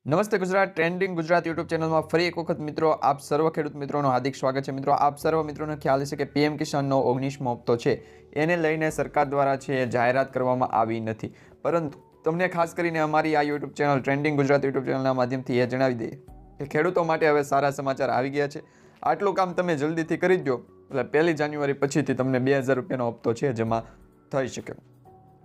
નમસ્તે Gujarat trending Gujarat YouTube ચેનલમાં ફરી એક વખત મિત્રો આપ સર્વ ખેડૂત મિત્રોનો હાર્દિક સ્વાગત છે। મિત્રો આપ સર્વ મિત્રોને ખ્યાલ હશે કે પીએમ કિસાનનો 19મો હપ્તો છે એને લઈને સરકાર દ્વારા છે એ જાહેરાત કરવામાં આવી નથી, પરંતુ તમને ખાસ કરીને અમારી આ YouTube channel trending Gujarat YouTube ચેનલના માધ્યમથી એ જણાવી દઈએ કે ખેડૂતો માટે હવે સારા સમાચાર આવી ગયા છે। આટલું કામ તમે જલ્દીથી કરી દો એટલે 1 જાન્યુઆરી પછીથી તમને 2000 રૂપિયાનો હપ્તો છે જમા થઈ શકે।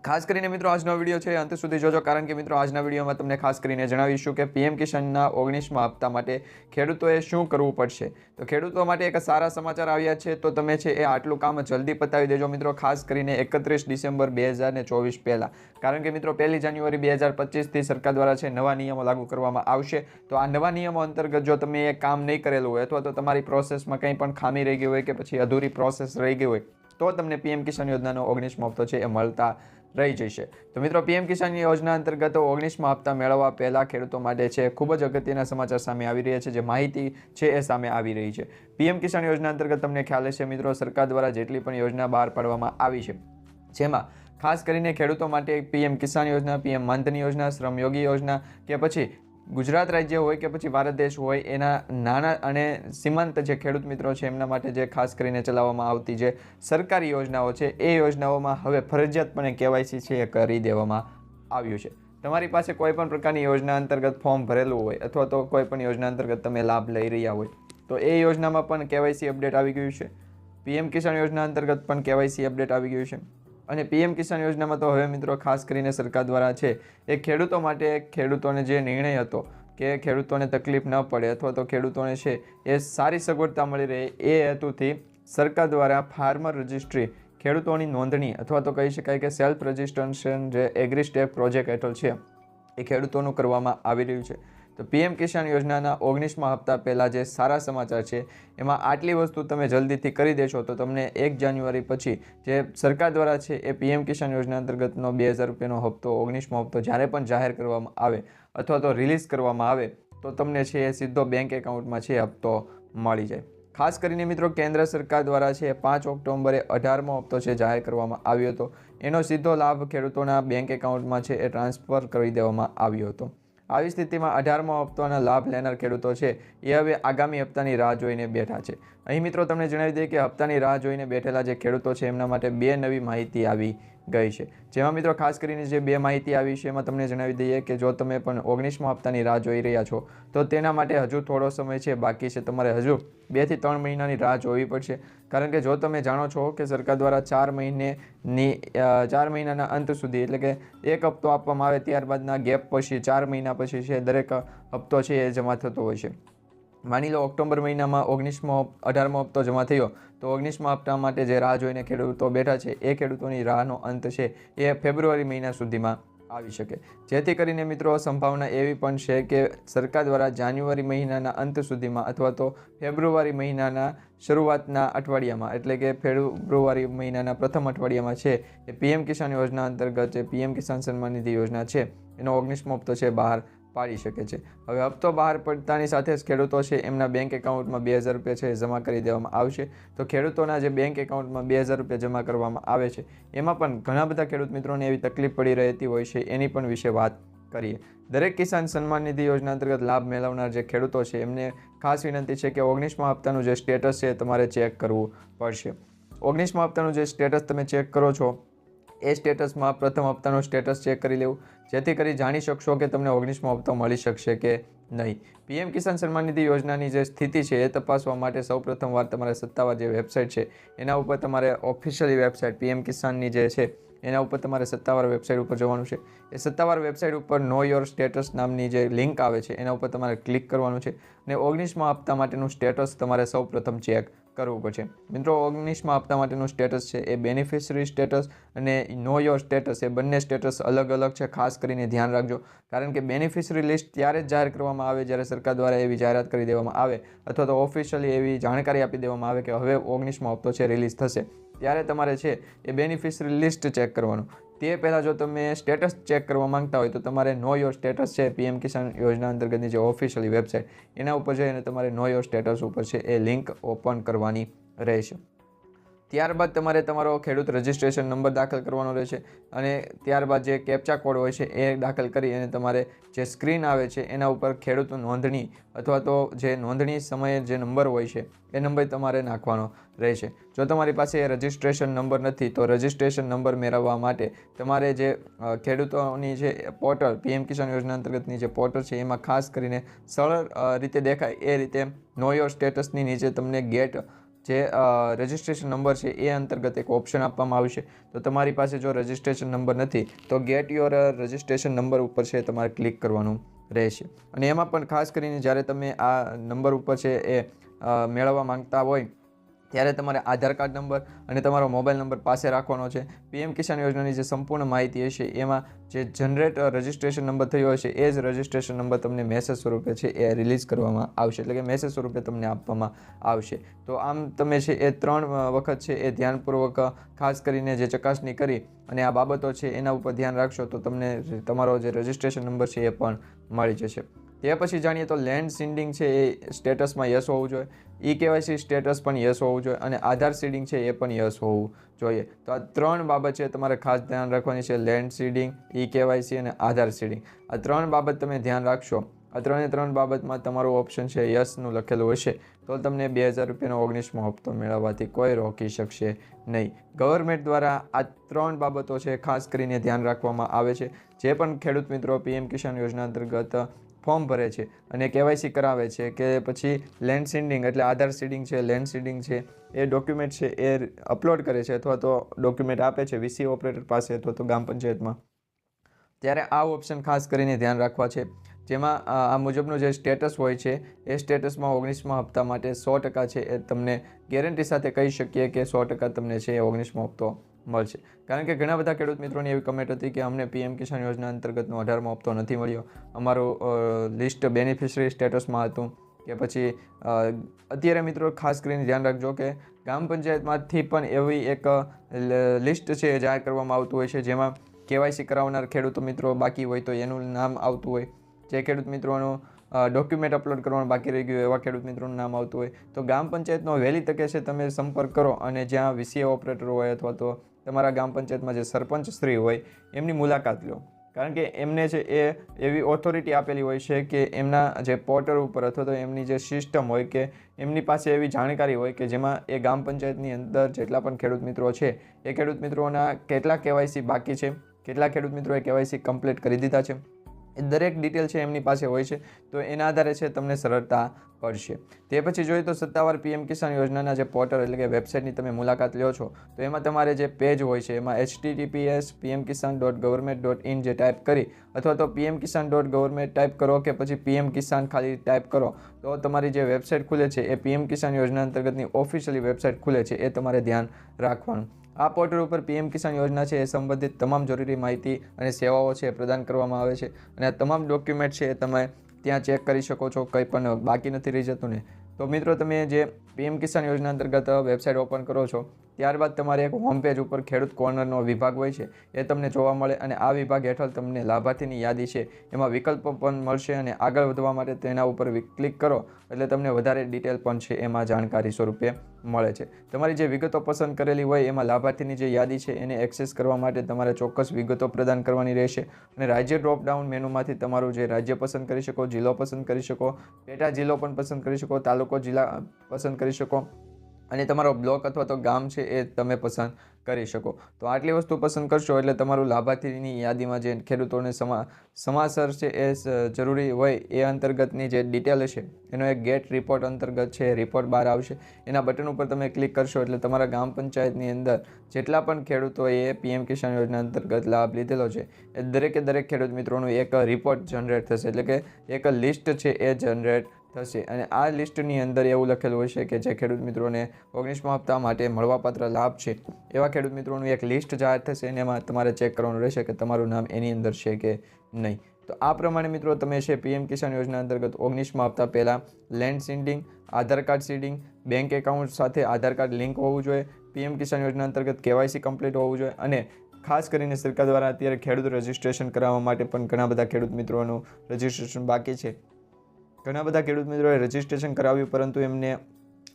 ખાસ કરીને મિત્રો આજનો વિડીયો છે અંત સુધી જોજો, કારણ કે મિત્રો આજના વિડીયોમાં તમને ખાસ કરીને જણાવીશું કે પીએમ કિસાનના 19મા હપ્તા માટે ખેડૂતોએ શું કરવું પડશે। તો ખેડૂતો માટે એક સારા સમાચાર આવ્યા છે, તો તમે છે એ આટલું કામ જલ્દી પતાવી દેજો મિત્રો, ખાસ કરીને 31 ડિસેમ્બર 2024 પહેલાં, કારણ કે મિત્રો 1 જાન્યુઆરી 2025થી સરકાર દ્વારા છે નવા નિયમો લાગુ કરવામાં આવશે। તો આ નવા નિયમો અંતર્ગત જો તમે એ કામ નહીં કરેલું હોય અથવા તો તમારી પ્રોસેસમાં કંઈ પણ ખામી રહી ગઈ હોય કે પછી અધૂરી પ્રોસેસ રહી ગઈ હોય તો તમને પીએમ કિસાન યોજનાનો 19મો હપ્તો છે એ મળતા રહી જશે। તો મિત્રો પીએમ કિસાન યોજના અંતર્ગત 19મા હપ્તા મેળવવા પહેલા ખેડૂતો માટે છે ખૂબ જ અગત્યના સમાચાર સામે આવી રહ્યા છે, જે માહિતી છે એ સામે આવી રહી છે। પીએમ કિસાન યોજના અંતર્ગત તમને ખ્યાલ હશે મિત્રો, સરકાર દ્વારા જેટલી પણ યોજના બહાર પાડવામાં આવી છે, જેમાં ખાસ કરીને ખેડૂતો માટે પીએમ કિસાન યોજના, પીએમ માનધન યોજના, શ્રમયોગી યોજના કે પછી ગુજરાત રાજ્ય હોય કે પછી ભારત દેશ હોય, એના નાના અને સીમાંત જે ખેડૂત મિત્રો છે એમના માટે જે ખાસ કરીને ચલાવવામાં આવતી જે સરકારી યોજનાઓ છે એ યોજનાઓમાં હવે ફરજિયાતપણે કેવાયસી છે એ કરી દેવામાં આવ્યું છે। તમારી પાસે કોઈ પણ પ્રકારની યોજના અંતર્ગત ફોર્મ ભરેલું હોય અથવા તો કોઈ પણ યોજના અંતર્ગત તમે લાભ લઈ રહ્યા હોય તો એ યોજનામાં પણ કેવાયસી અપડેટ આવી ગયું છે। પીએમ કિસાન યોજના અંતર્ગત પણ કેવાયસી અપડેટ આવી ગયું છે અને પીએમ કિસાન યોજનામાં તો હવે મિત્રો ખાસ કરીને સરકાર દ્વારા છે એ ખેડૂતો માટે ખેડૂતોને જે નિર્ણય હતો કે ખેડૂતોને તકલીફ ન પડે અથવા તો ખેડૂતોને છે એ સારી સગવડતા મળી રહે એ હેતુથી સરકાર દ્વારા ફાર્મર રજિસ્ટ્રી, ખેડૂતોની નોંધણી અથવા તો કહી શકાય કે સેલ્ફ રજિસ્ટ્રેશન જે એગ્રી સ્ટેપ પ્રોજેક્ટ હેઠળ છે એ ખેડૂતોનું કરવામાં આવી રહ્યું છે। તો પીએમ કિસાન યોજનાના 19મા હપ્તા પહેલાં જે સારા સમાચાર છે એમાં આટલી વસ્તુ તમે જલ્દીથી કરી દેશો તો તમને 1 જાન્યુઆરી પછી જે સરકાર દ્વારા છે એ પીએમ કિસાન યોજના અંતર્ગતનો 2000 રૂપિયાનો હપ્તો 19મો હપ્તો જ્યારે પણ જાહેર કરવામાં આવે અથવા તો રિલીઝ કરવામાં આવે તો તમને છે એ સીધો બેંક એકાઉન્ટમાં છે હપ્તો મળી જાય। ખાસ કરીને મિત્રો કેન્દ્ર સરકાર દ્વારા છે 5 ઓક્ટોબરે 18મો હપ્તો છે જાહેર કરવામાં આવ્યો હતો, એનો સીધો લાભ ખેડૂતોના બેંક એકાઉન્ટમાં છે એ ટ્રાન્સફર કરી દેવામાં આવ્યો હતો। આવી સ્થિતિમાં 18મો હપ્તાના લાભ લેનાર ખેડૂતો છે એ હવે આગામી હપ્તાની રાહ જોઈને બેઠા છે। અહીં મિત્રો તમને જણાવી દઈએ કે હપ્તાની રાહ જોઈને બેઠેલા જે ખેડૂતો છે એમના માટે 2 નવી માહિતી આવી ગઈ છે, જેમાં મિત્રો ખાસ કરીને જે 2 માહિતી આવી છે એમાં તમને જણાવી દઈએ કે જો તમે પણ 19મા હપ્તાની રાહ જોઈ રહ્યા છો તો તેના માટે હજુ થોડો સમય છે બાકી છે, તમારે હજુ 2 થી 3 મહિનાની રાહ જોવી પડશે, કારણ કે જો તમે જાણો છો કે સરકાર દ્વારા 4 મહિનાના અંત સુધી એટલે કે એક હપ્તો આપવામાં આવે ત્યારબાદના ગેપ પછી 4 મહિના પછી છે દરેક હપ્તો છે એ જમા થતો હોય છે। માની લો ઓક્ટોબર મહિનામાં 18મો હપ્તો જમા થયો તો 19મા હપ્તા માટે જે રાહ જોઈને ખેડૂતો બેઠા છે એ ખેડૂતોની રાહનો અંત છે એ ફેબ્રુઆરી મહિના સુધીમાં આવી શકે, જેથી કરીને મિત્રો સંભાવના એવી પણ છે કે સરકાર દ્વારા જાન્યુઆરી મહિનાના અંત સુધીમાં અથવા તો ફેબ્રુઆરી મહિનાના શરૂઆતના અઠવાડિયામાં એટલે કે ફેબ્રુઆરી મહિનાના પ્રથમ અઠવાડિયામાં છે એ પીએમ કિસાન યોજના અંતર્ગત જે પીએમ કિસાન સન્માન નિધિ યોજના છે એનો 19મો હપ્તો છે બહાર પાડી શકે છે। હવે હપ્તો બહાર પડતાની સાથે જ ખેડૂતો છે એમના બેંક એકાઉન્ટમાં 2000 રૂપિયા છે જમા કરી દેવામાં આવશે। તો ખેડૂતોના જે બેંક એકાઉન્ટમાં 2000 રૂપિયા જમા કરવામાં આવે છે એમાં પણ ઘણા બધા ખેડૂત મિત્રોને એવી તકલીફ પડી રહેતી હોય છે, એની પણ વિશે વાત કરીએ। દરેક કિસાન સન્માન નિધિ યોજના અંતર્ગત લાભ મેળવનાર જે ખેડૂતો છે એમને ખાસ વિનંતી છે કે 19મા હપ્તાનું જે સ્ટેટસ છે તમારે ચેક કરવું પડશે। 19મા હપ્તાનું જે સ્ટેટસ તમે ચેક કરો છો એ સ્ટેટસમાં પ્રથમ હપ્તાનું સ્ટેટસ ચેક કરી લેવું, જેથી કરી જાણી શકશો કે તમને 19મો હપ્તો મળી શકશે કે નહીં। પીએમ કિસાન સન્માન નિધિ યોજનાની જે સ્થિતિ છે એ તપાસવા માટે સૌપ્રથમવાર તમારે સત્તાવાર જે વેબસાઇટ છે એના ઉપર તમારે ઓફિશિયલી વેબસાઇટ પીએમ કિસાનની જે છે એના ઉપર તમારે સત્તાવાર વેબસાઇટ ઉપર જવાનું છે। એ સત્તાવાર વેબસાઇટ ઉપર નો યોર સ્ટેટસ નામની જે લિંક આવે છે એના ઉપર તમારે ક્લિક કરવાનું છે અને 19મા હપ્તા માટેનું સ્ટેટસ તમારે સૌપ્રથમ ચેક કરવું પડશે। મિત્રો 19મા હપ્તા માટેનું સ્ટેટસ છે એ બેનિફિશરી સ્ટેટસ અને નો યોર સ્ટેટસ એ બંને સ્ટેટસ અલગ અલગ છે, ખાસ કરીને ધ્યાન રાખજો, કારણ કે બેનિફિશરી લિસ્ટ ત્યારે જ જાહેર કરવામાં આવે જ્યારે સરકાર દ્વારા એવી જાહેરાત કરી દેવામાં આવે અથવા તો ઓફિશિયલી એવી જાણકારી આપી દેવામાં આવે કે હવે 19મો હપ્તો છે રિલીઝ થશે, ત્યારે તમારે છે એ બેનિફિશરી લિસ્ટ ચેક કરવાનું। તે પહેલાં જો તમે સ્ટેટસ ચેક કરવા માંગતા હોય તો તમારે નો યોર સ્ટેટસ છે પીએમ કિસાન યોજના અંતર્ગતની જે ઓફિશિયલી વેબસાઇટ એના ઉપર જઈને તમારે નો યોર સ્ટેટસ ઉપર છે એ લિંક ઓપન કરવાની રહેશે। ત્યારબાદ તમારે તમારો ખેડૂત રજિસ્ટ્રેશન નંબર દાખલ કરવાનો રહેશે અને ત્યારબાદ જે કેપ્ચા કોડ હોય છે એ દાખલ કરી અને તમારે જે સ્ક્રીન આવે છે એના ઉપર ખેડૂત નોંધણી અથવા તો જે નોંધણી સમયે જે નંબર હોય છે એ નંબર તમારે નાખવાનો રહેશે. જો તમારી પાસે એ રજિસ્ટ્રેશન નંબર નથી તો રજિસ્ટ્રેશન નંબર મેળવવા માટે તમારે જે ખેડૂતોની જે પોર્ટલ પીએમ કિસાન યોજના અંતર્ગતની જે પોર્ટલ છે એમાં ખાસ કરીને સરળ રીતે દેખાય એ રીતે નો યોર સ્ટેટસની નીચે તમને ગેટ જે રજિસ્ટ્રેશન નંબર છે એ અંતર્ગત એક ઓપ્શન આપવામાં આવશે. તો તમારી પાસે જો રજિસ્ટ્રેશન નંબર નથી તો ગેટ યોર રજિસ્ટ્રેશન નંબર ઉપર છે તમારે ક્લિક કરવાનું રહેશે. અને એમાં પણ ખાસ કરીને જ્યારે તમે આ નંબર ઉપર છે એ મેળવવા માંગતા હોય ત્યારે તમારે આધાર કાર્ડ નંબર અને તમારો મોબાઈલ નંબર પાસે રાખવાનો છે. પીએમ કિસાન યોજનાની જે સંપૂર્ણ માહિતી હશે એમાં જે જનરેટ રજિસ્ટ્રેશન નંબર થયો હશે એ જ રજિસ્ટ્રેશન નંબર તમને મેસેજ સ્વરૂપે છે એ રિલીઝ કરવામાં આવશે, એટલે કે મેસેજ સ્વરૂપે તમને આપવામાં આવશે. તો આમ તમે છે એ 3 વખત છે એ ધ્યાનપૂર્વક ખાસ કરીને જે ચકાસણી કરી અને આ બાબતો છે એના ઉપર ધ્યાન રાખશો તો તમને તમારો જે રજિસ્ટ્રેશન નંબર છે એ પણ મળી જશે. તે પછી જાણીએ તો લેન્ડ સીડિંગ છે એ સ્ટેટસમાં યસ હોવું જોઈએ, કેવાયસી સ્ટેટસ પણ યસ હોવું જોઈએ અને આધાર સીડિંગ છે એ પણ યસ હોવું જોઈએ. તો આ 3 બાબત છે તમારે ખાસ ધ્યાન રાખવાની છે. લેન્ડ સીડિંગ, કેવાયસી અને આધાર સીડિંગ, આ 3 બાબત તમે ધ્યાન રાખશો. આ 3 બાબતમાં તમારું ઓપ્શન છે યસનું લખેલું હશે તો તમને 2000 રૂપિયાનો 19મો હપ્તો મેળવવાથી કોઈ રોકી શકશે નહીં. ગવર્મેન્ટ દ્વારા આ 3 બાબતો છે ખાસ કરીને ધ્યાન રાખવામાં આવે છે. જે પણ ખેડૂત મિત્રો પીએમ કિસાન યોજના અંતર્ગત ફોર્મ ભરે છે અને કેવાયસી કરાવે છે કે પછી લેન્ડ સીડિંગ એટલે આધાર સીડિંગ છે, લેન્ડ સીડિંગ છે એ ડોક્યુમેન્ટ છે એ અપલોડ કરે છે અથવા તો ડોક્યુમેન્ટ આપે છે વીસી ઓપરેટર પાસે અથવા તો ગ્રામ પંચાયતમાં, ત્યારે આ ઓપ્શન ખાસ કરીને ધ્યાન રાખવા છે. જેમાં આ મુજબનું જે સ્ટેટસ હોય છે એ સ્ટેટસમાં 19મા હપ્તા માટે 100% છે એ તમને ગેરંટી સાથે કહી શકીએ કે 100% તમને છે એ 19મો હપ્તો મળશે. કારણ કે ઘણા બધા ખેડૂત મિત્રોની એવી કમેન્ટ હતી કે અમને પીએમ કિસાન યોજના અંતર્ગતનો 18મો હપ્તો નથી મળ્યો, અમારું લિસ્ટ બેનિફિશરી સ્ટેટસમાં હતું કે પછી અત્યારે મિત્રો ખાસ કરીને ધ્યાન રાખજો કે ગ્રામ પંચાયતમાંથી પણ એવી એક લિસ્ટ છે એ જાહેર કરવામાં આવતું હોય છે જેમાં કેવાયસી કરાવનાર ખેડૂતો મિત્રો બાકી હોય તો એનું નામ આવતું હોય, જે ખેડૂત મિત્રોનું ડોક્યુમેન્ટ અપલોડ કરવાનું બાકી રહી ગયું એવા ખેડૂત મિત્રોનું નામ આવતું હોય. તો ગ્રામ પંચાયતનો વહેલી તકે છે તમે સંપર્ક કરો અને જ્યાં વીસીએ ઓપરેટર હોય અથવા તો તમારા ગ્રામ પંચાયતમાં જે સરપંચ શ્રી હોય એમની મુલાકાત લો. કારણ કે એમને છે એ એવી ઓથોરિટી આપેલી હોય છે કે એમના જે પોર્ટલ ઉપર અથવા તો એમની જે સિસ્ટમ હોય કે એમની પાસે એવી જાણકારી હોય કે જેમાં એ ગ્રામ પંચાયતની અંદર જેટલા પણ ખેડૂત મિત્રો છે એ ખેડૂત મિત્રોના કેટલા કેવાયસી બાકી છે, કેટલા ખેડૂત મિત્રોએ કેવાયસી કમ્પ્લીટ કરી દીધા છે, એ દરેક ડિટેલ છે એમની પાસે હોય છે. તો એના આધારે છે તમને સરળતા પડશે. તે પછી જોઈએ તો સત્તાવાર પીએમ કિસાન યોજનાના જે પોર્ટલ એટલે કે વેબસાઇટની તમે મુલાકાત લ્યો છો તો એમાં તમારે જે પેજ હોય છે એમાં https://pmkisan.government.in જે ટાઈપ કરી અથવા તો pmkisan.government ટાઈપ કરો કે પછી પીએમ કિસાન ખાલી ટાઈપ કરો તો તમારી જે વેબસાઇટ ખુલે છે એ પીએમ કિસાન યોજના અંતર્ગતની ઓફિશિયલી વેબસાઇટ ખુલે છે. એ તમારે ધ્યાન રાખવાનું. આ પોર્ટલ ઉપર પીએમ કિસાન યોજના છે એ સંબંધિત તમામ જરૂરી માહિતી અને સેવાઓ છે પ્રદાન કરવામાં આવે છે અને આ તમામ ડોક્યુમેન્ટ છે એ તમે ત્યાં ચેક કરી શકો છો, કંઈ પણ બાકી નથી રહી જતું ને. તો મિત્રો તમે જે પીએમ કિસાન યોજના અંતર્ગત વેબસાઇટ ઓપન કરો છો ત્યારબાદ તમારે એક હોમ પેજ ઉપર ખેડૂત કોર્નરનો વિભાગ હોય છે એ તમને જોવા મળે અને આ વિભાગ હેઠળ તમને લાભાર્થીની યાદી છે એમાં વિકલ્પો પણ મળશે અને આગળ વધવા માટે તેના ઉપર ક્લિક કરો એટલે તમને વધારે ડિટેલ પણ છે એમાં જાણકારી સ્વરૂપે મળે છે. તમારી જે વિગતો પસંદ કરેલી હોય એમાં લાભાર્થીની જે યાદી છે એને એક્સેસ કરવા માટે તમારે ચોક્કસ વિગતો પ્રદાન કરવાની રહેશે અને રાજ્ય ડ્રોપડાઉન મેનુમાંથી તમારું જે રાજ્ય પસંદ કરી શકો, જિલ્લો પસંદ કરી શકો, પેટા જિલ્લો પણ પસંદ કરી શકો, તાલુકો જિલ્લા પસંદ કરી શકો અને તમારો બ્લોક અથવા તો ગામ છે એ તમે પસંદ કરી શકો. તો આટલી વસ્તુ પસંદ કરશો એટલે તમારું લાભાર્થીની યાદીમાં જે ખેડૂતોને સમાચાર છે એ જરૂરી હોય એ અંતર્ગતની જે ડિટેલ હશે એનો એક ગેટ રિપોર્ટ અંતર્ગત છે રિપોર્ટ બહાર આવશે. એના બટન ઉપર તમે ક્લિક કરશો એટલે તમારા ગ્રામ પંચાયતની અંદર જેટલા પણ ખેડૂતોએ પીએમ કિસાન યોજના અંતર્ગત લાભ લીધેલો છે એ દરેકે દરેક ખેડૂત મિત્રોનું એક રિપોર્ટ જનરેટ થશે, એટલે કે એક લિસ્ટ છે એ જનરેટ થશે અને આ લિસ્ટની અંદર એવું લખેલું હશે કે જે ખેડૂત મિત્રોને 19મા હપ્તા માટે મળવાપાત્ર લાભ છે એવા ખેડૂત મિત્રોનું એક લિસ્ટ જાહેર થશે અને એમાં તમારે ચેક કરવાનું રહેશે કે તમારું નામ એની અંદર છે કે નહીં. તો આ પ્રમાણે મિત્રો તમે છે પીએમ કિસાન યોજના અંતર્ગત 19મા હપ્તા પહેલાં લેન્ડ સીડિંગ, આધાર કાર્ડ સીડિંગ, બેંક એકાઉન્ટ સાથે આધાર કાર્ડ લિંક હોવું જોઈએ, પીએમ કિસાન યોજના અંતર્ગત કેવાયસી કમ્પ્લીટ હોવું જોઈએ અને ખાસ કરીને સરકાર દ્વારા અત્યારે ખેડૂત રજિસ્ટ્રેશન કરાવવા માટે પણ ઘણા બધા ખેડૂત મિત્રોનું રજિસ્ટ્રેશન બાકી છે. ઘણા બધા ખેડૂત મિત્રોએ રજિસ્ટ્રેશન કરાવ્યું પરંતુ એમને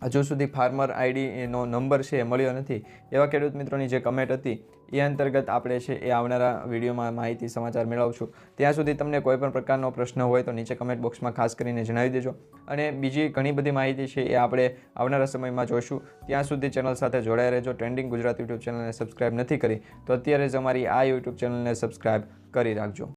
હજુ સુધી ફાર્મર આઈડીનો નંબર છે એ મળ્યો નથી એવા ખેડૂત મિત્રોની જે કમેન્ટ હતી એ અંતર્ગત આપણે છે એ આવનારા વિડીયોમાં માહિતી સમાચાર મેળવશું. ત્યાં સુધી તમને કોઈ પણ પ્રકારનો પ્રશ્ન હોય તો નીચે કમેન્ટ બોક્સમાં ખાસ કરીને જણાવી દેજો. અને બીજી ઘણી બધી માહિતી છે એ આપણે આવનારા સમયમાં જોઈશું. ત્યાં સુધી ચેનલ સાથે જોડાઈ રહેજો. ટ્રેન્ડિંગ ગુજરાત યુટ્યુબ ચેનલને સબસ્ક્રાઈબ નથી કરી તો અત્યારે જ અમારી આ યુટ્યુબ ચેનલને સબસ્ક્રાઈબ કરી રાખજો.